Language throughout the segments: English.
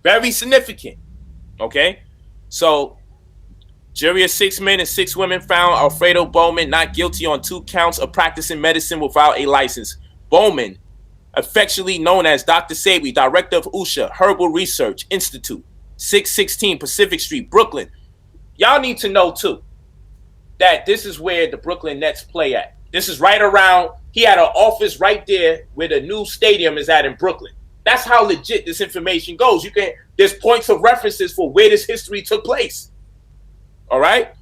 Very significant. Okay? So, jury of 6 men and 6 women found Alfredo Bowman not guilty on 2 counts of practicing medicine without a license. Bowman, affectionately known as Dr. Sebi, director of USHA Herbal Research Institute, 616 Pacific Street, Brooklyn. Y'all need to know, too, that this is where the Brooklyn Nets play at. This is right around, he had an office right there where the new stadium is at in Brooklyn. That's how legit this information goes. There's points of references for where this history took place. All right?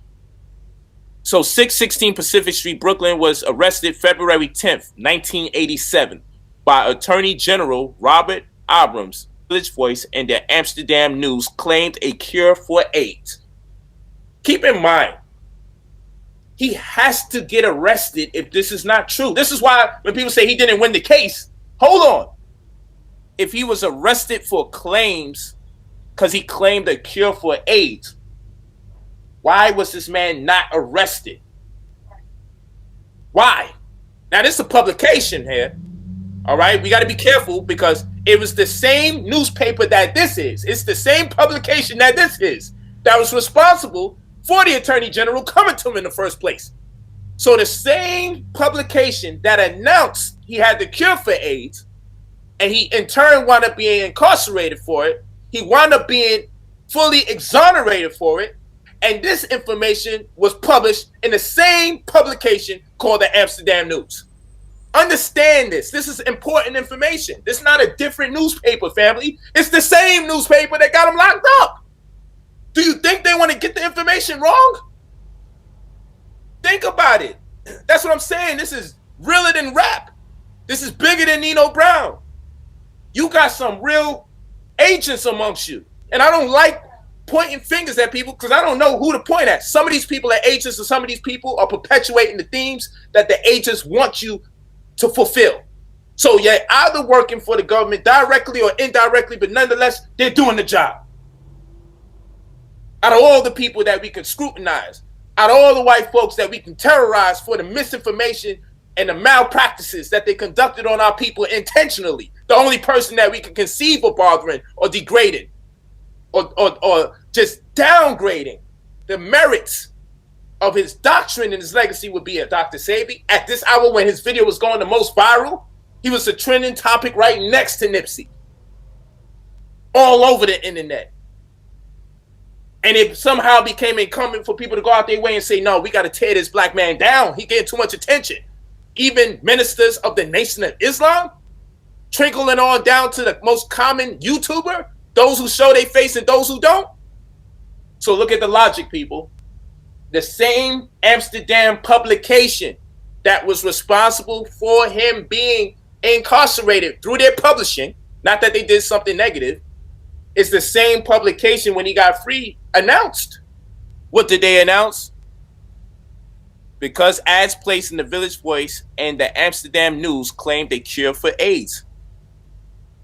So 616 Pacific Street, Brooklyn was arrested February 10th, 1987 by Attorney General Robert Abrams. Village Voice and the Amsterdam News claimed a cure for AIDS. Keep in mind, he has to get arrested if this is not true. This is why when people say he didn't win the case, hold on. If he was arrested for claims because he claimed a cure for AIDS, why was this man not arrested? Why? Now, this is a publication here. All right? We got to be careful because it was the same newspaper that this is. It's the same publication that this is that was responsible for the Attorney General coming to him in the first place. So the same publication that announced he had the cure for AIDS, and he in turn wound up being incarcerated for it, he wound up being fully exonerated for it, and this information was published in the same publication called the Amsterdam News. Understand this. This is important information. This is not a different newspaper, family. It's the same newspaper that got him locked up. Do you think they want to get the information wrong? Think about it. That's what I'm saying. This is realer than rap. This is bigger than Nino Brown. You got some real agents amongst you. And I don't like pointing fingers at people because I don't know who to point at. Some of these people are agents and some of these people are perpetuating the themes that the agents want you to fulfill. So you're either working for the government directly or indirectly, but nonetheless, they're doing the job. Out of all the people that we can scrutinize, out of all the white folks that we can terrorize for the misinformation and the malpractices that they conducted on our people intentionally, the only person that we can conceive of bothering or degrading or just downgrading the merits of his doctrine and his legacy would be a Dr. Sebi. At this hour when his video was going the most viral, he was a trending topic right next to Nipsey. All over the internet. And it somehow became incumbent for people to go out their way and say, no, we got to tear this black man down. He getting too much attention. Even ministers of the Nation of Islam, trickling on down to the most common YouTuber, those who show their face and those who don't. So look at the logic, people. The same Amsterdam publication that was responsible for him being incarcerated through their publishing, not that they did something negative, is the same publication when he got free announced. What did they announce? Because ads placed in the Village Voice and the Amsterdam News claimed a cure for AIDS.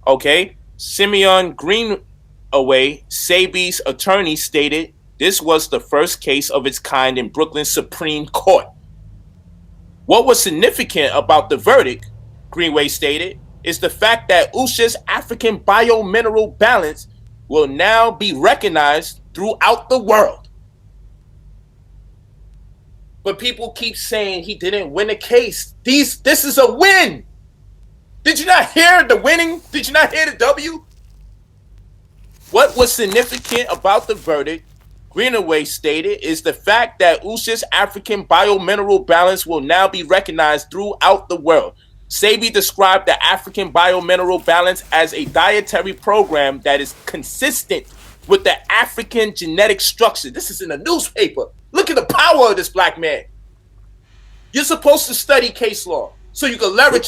Okay, Simeon Greenaway, Sebi's attorney, stated this was the first case of its kind in Brooklyn Supreme Court. What was significant about the verdict, Greenway stated, is the fact that USHA's African biomineral balance will now be recognized throughout the world. But people keep saying he didn't win a case. This is a win. Did you not hear the winning? Did you not hear the W? What was significant about the verdict, Greenaway stated, is the fact that USHA's African biomineral balance will now be recognized throughout the world. Sebi described the African biomineral balance as a dietary program that is consistent with the African genetic structure. This is in a newspaper. Look at the power of this black man. You're supposed to study case law so you can leverage it.